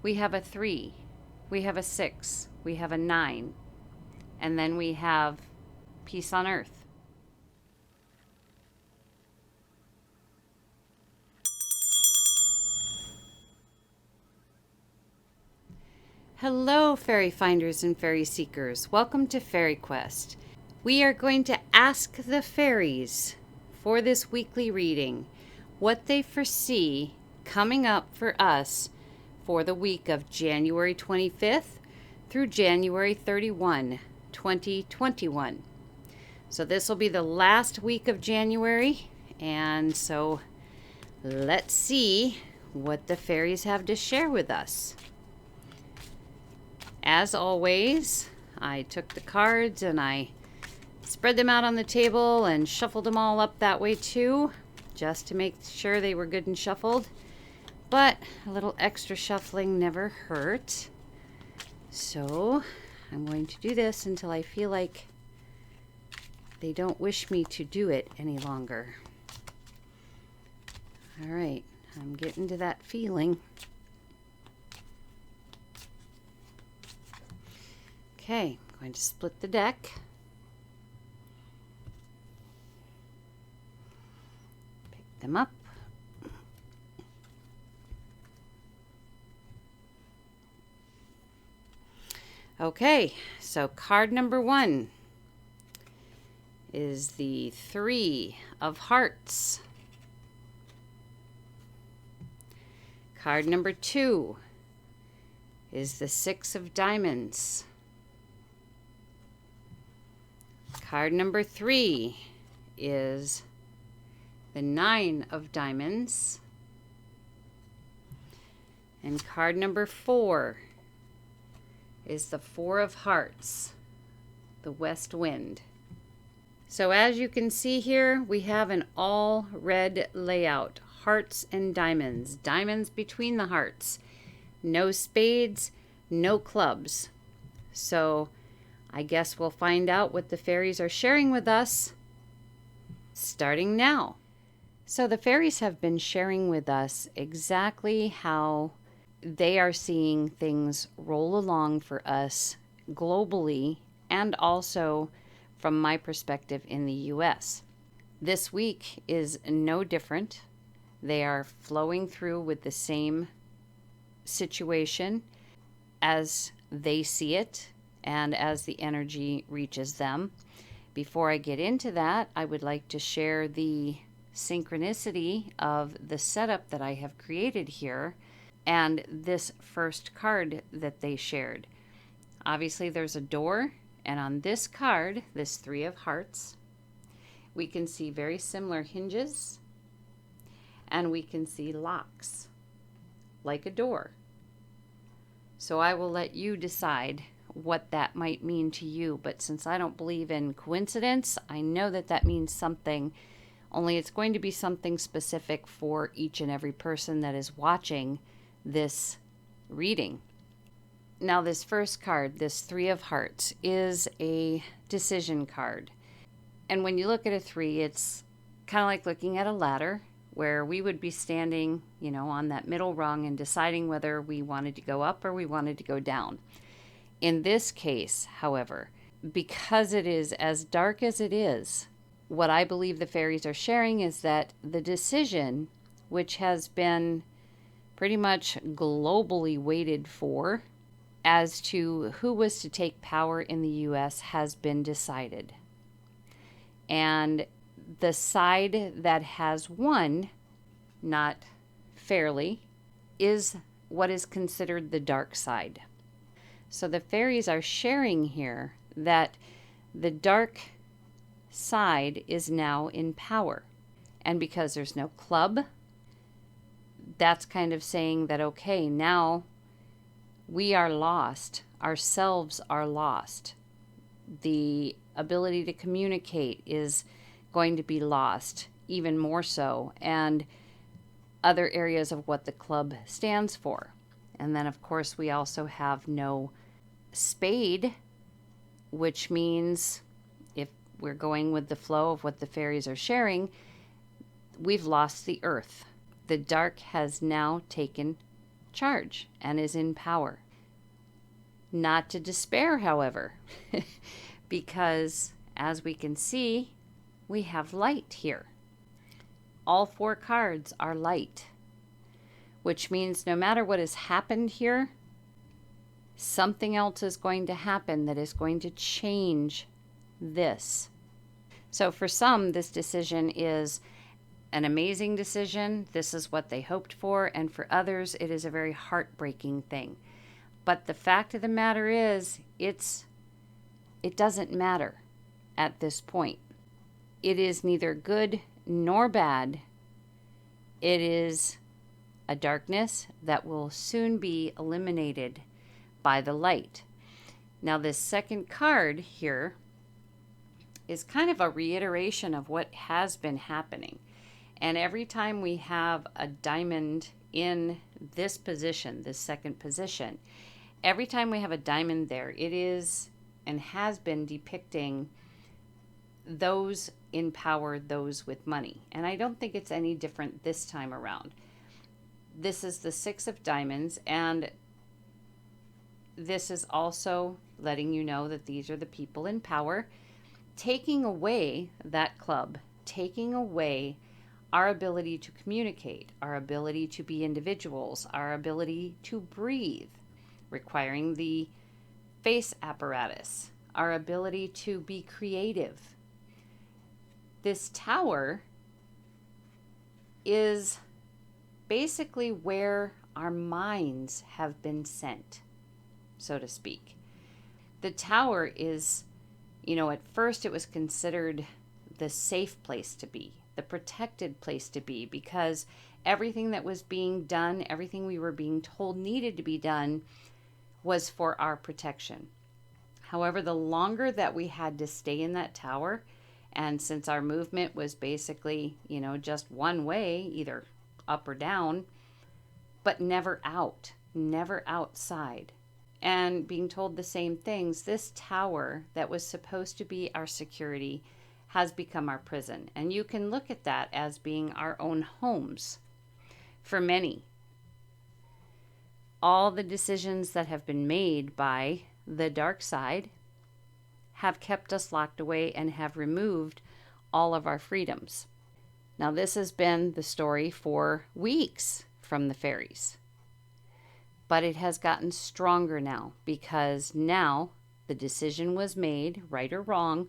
we have a 3, we have a 6, we have a 9, and then we have peace on earth. Hello, fairy finders and fairy seekers. Welcome to FaerieQuest. We are going to ask the fairies for this weekly reading what they foresee coming up for us for the week of January 25th through January 31, 2021. So this will be the last week of January, and so let's see what the fairies have to share with us. As always, I took the cards and I spread them out on the table and shuffled them all up that way too, just to make sure they were good and shuffled. But a little extra shuffling never hurt. So I'm going to do this until I feel like they don't wish me to do it any longer. All right, I'm getting to that feeling. Okay, I'm going to split the deck. Pick them up. Okay, so card number 1 is the 3 of Hearts. Card number 2 is the 6 of Diamonds. Card number 3 is the 9 of Diamonds. And card number 4 is the 4 of Hearts, the West Wind. So as you can see here, we have an all red layout, hearts and diamonds, diamonds between the hearts, no spades, no clubs. So I guess we'll find out what the fairies are sharing with us starting now. So the fairies have been sharing with us exactly how they are seeing things roll along for us globally and also from my perspective in the US. This week is no different. They are flowing through with the same situation as they see it and as the energy reaches them. Before I get into that, I would like to share the synchronicity of the setup that I have created here and this first card that they shared. Obviously there's a door, and on this card, this 3 of Hearts, we can see very similar hinges, and we can see locks, like a door. So I will let you decide what that might mean to you, but since I don't believe in coincidence, I know that that means something, only it's going to be something specific for each and every person that is watching this reading. Now this first card, this 3 of Hearts, is a decision card. And when you look at a 3, it's kind of like looking at a ladder where we would be standing, on that middle rung and deciding whether we wanted to go up or we wanted to go down. In this case, however, because it is as dark as it is, what I believe the fairies are sharing is that the decision, which has been pretty much globally waited for as to who was to take power in the US, has been decided. And the side that has won, not fairly, is what is considered the dark side. So the fairies are sharing here that the dark side is now in power. And because there's no club, that's kind of saying that, okay, now we are lost. Ourselves are lost. The ability to communicate is going to be lost, even more so, and other areas of what the club stands for. And then, of course, we also have no spade, which means, if we're going with the flow of what the fairies are sharing, we've lost the earth. The dark has now taken charge and is in power. Not to despair, however, because as we can see, we have light here. All 4 cards are light, which means no matter what has happened here, something else is going to happen that is going to change this. So for some, this decision is an amazing decision. This is what they hoped for. And for others, it is a very heartbreaking thing. But the fact of the matter is, it doesn't matter at this point. It is neither good nor bad. It is a darkness that will soon be eliminated by the light. Now, this second card here is kind of a reiteration of what has been happening. And every time we have a diamond in this position, this second position, every time we have a diamond there, it is and has been depicting those in power, those with money. And I don't think it's any different this time around. This is the 6 of diamonds, and this is also letting you know that these are the people in power, taking away that club, taking away our ability to communicate, our ability to be individuals, our ability to breathe, requiring the face apparatus, our ability to be creative. This tower is basically where our minds have been sent, so to speak. The tower is, at first it was considered the safe place to be, the protected place to be, because everything that was being done, everything we were being told needed to be done was for our protection. However, the longer that we had to stay in that tower, and since our movement was basically, just one way, either up or down, but never out, never outside, and being told the same things, this tower that was supposed to be our security has become our prison. And you can look at that as being our own homes for many. All the decisions that have been made by the dark side have kept us locked away and have removed all of our freedoms. Now, this has been the story for weeks from the fairies, but it has gotten stronger now, because now the decision was made, right or wrong,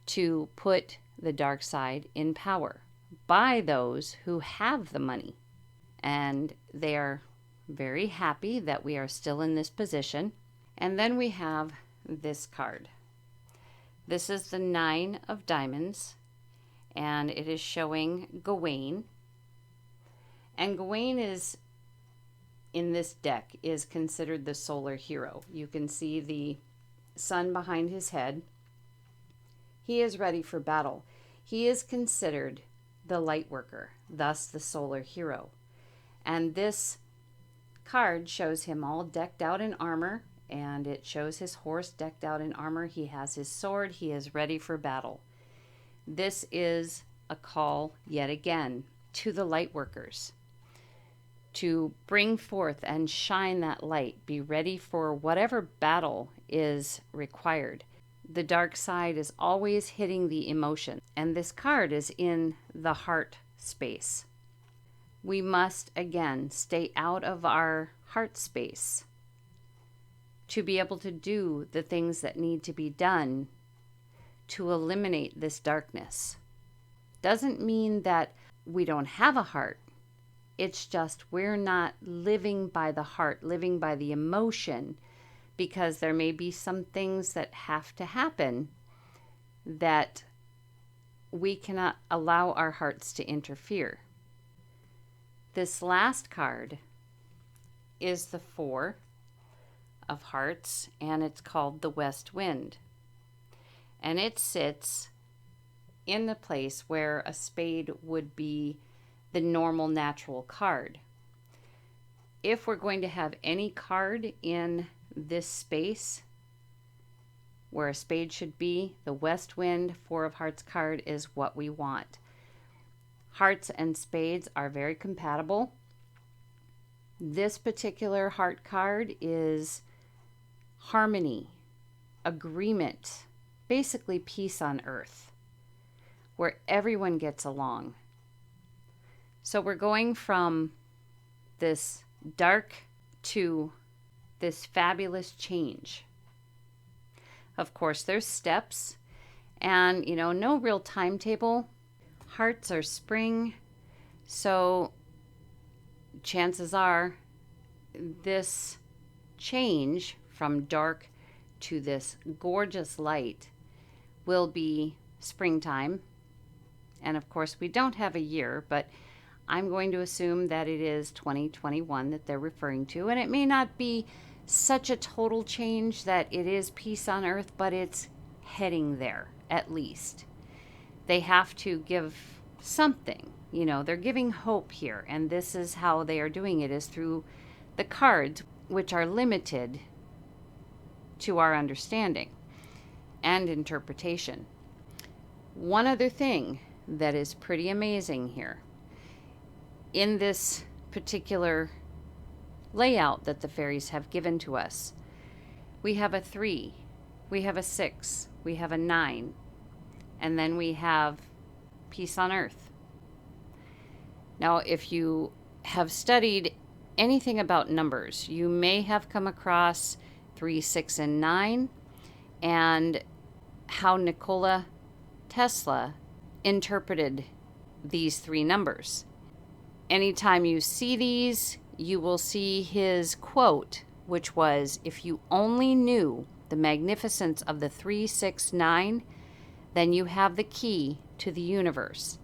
to put the dark side in power by those who have the money. And they are very happy that we are still in this position. And then we have this card. This is the 9 of diamonds, and it is showing Gawain. And Gawain is, in this deck, is considered the solar hero. You can see the sun behind his head. He is ready for battle. He is considered the light worker, thus the solar hero. And this card shows him all decked out in armor, and it shows his horse decked out in armor. He has his sword. He is ready for battle. This is a call, yet again, to the light workers to bring forth and shine that light. Be ready for whatever battle is required. The dark side is always hitting the emotion, and this card is in the heart space. We must, again, stay out of our heart space to be able to do the things that need to be done to eliminate this darkness. Doesn't mean that we don't have a heart. It's just we're not living by the heart, living by the emotion, because there may be some things that have to happen that we cannot allow our hearts to interfere. This last card is the 4 of hearts, and it's called the West Wind. And it sits in the place where a spade would be the normal natural card. If we're going to have any card in this space where a spade should be, the West Wind 4 of Hearts card is what we want. Hearts and spades are very compatible. This particular heart card is harmony, agreement, basically peace on earth, where everyone gets along. So we're going from this dark to this fabulous change. Of course, there's steps and, no real timetable. Hearts are spring, so chances are this change from dark to this gorgeous light will be springtime. And of course, we don't have a year, but I'm going to assume that it is 2021 that they're referring to. And it may not be such a total change that it is peace on earth, but it's heading there at least. They have to give something, they're giving hope here. And this is how they are doing it, is through the cards, which are limited to our understanding and interpretation. One other thing that is pretty amazing here, in this particular layout that the fairies have given to us, we have a 3, we have a 6, we have a 9, and then we have peace on earth. Now, if you have studied anything about numbers, you may have come across 3, 6, and 9, and how Nikola Tesla interpreted these 3 numbers. Anytime you see these, you will see his quote, which was, "If you only knew the magnificence of the 3, 6, 9, then you have the key to the universe."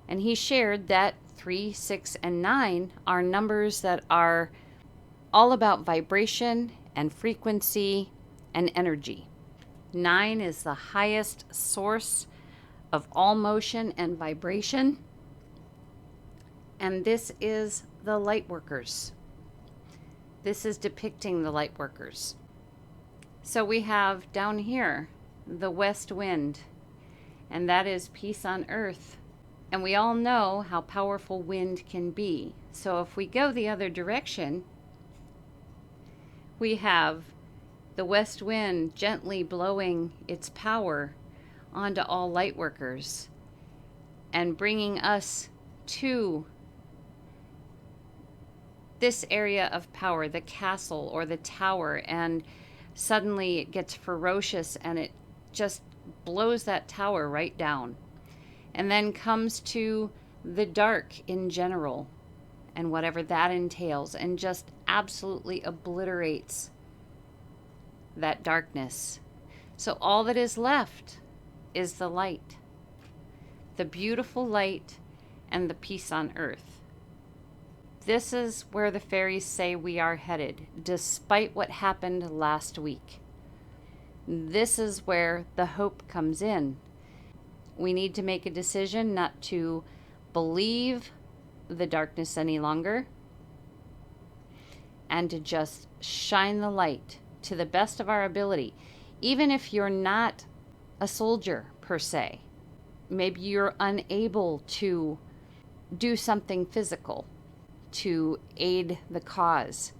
And he shared that 3, 6, and 9 are numbers that are all about vibration and frequency and energy. 9 is the highest source of all motion and vibration. And this is the light workers. This is depicting the light workers. So we have down here the west wind, and that is peace on earth. And we all know how powerful wind can be. So if we go the other direction, we have the west wind gently blowing its power onto all light workers and bringing us to this area of power, the castle or the tower, and suddenly it gets ferocious and it just blows that tower right down. And then comes to the dark in general and whatever that entails, and just absolutely obliterates that darkness. So all that is left is the light, the beautiful light, and the peace on earth. This is where the fairies say we are headed, despite what happened last week. This is where the hope comes in. We need to make a decision not to believe the darkness any longer, and to just shine the light to the best of our ability. Even if you're not a soldier per se, maybe you're unable to do something physical to aid the cause.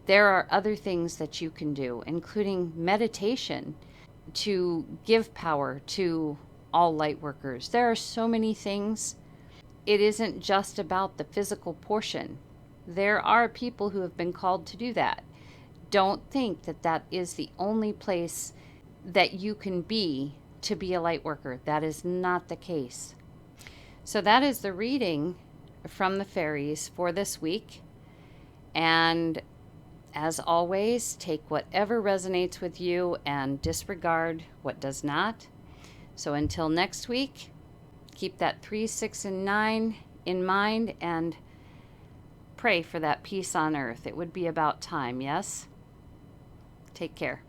There are other things that you can do, including meditation, to give power to all light workers. There are so many things. It isn't just about the physical portion. There are people who have been called to do that. Don't think that that is the only place that you can be to be a light worker. That is not the case. So that is the reading from the fairies for this week. And as always, take whatever resonates with you and disregard what does not. So until next week, keep that 3, 6, and 9 in mind and pray for that peace on earth. It would be about time, yes? Take care.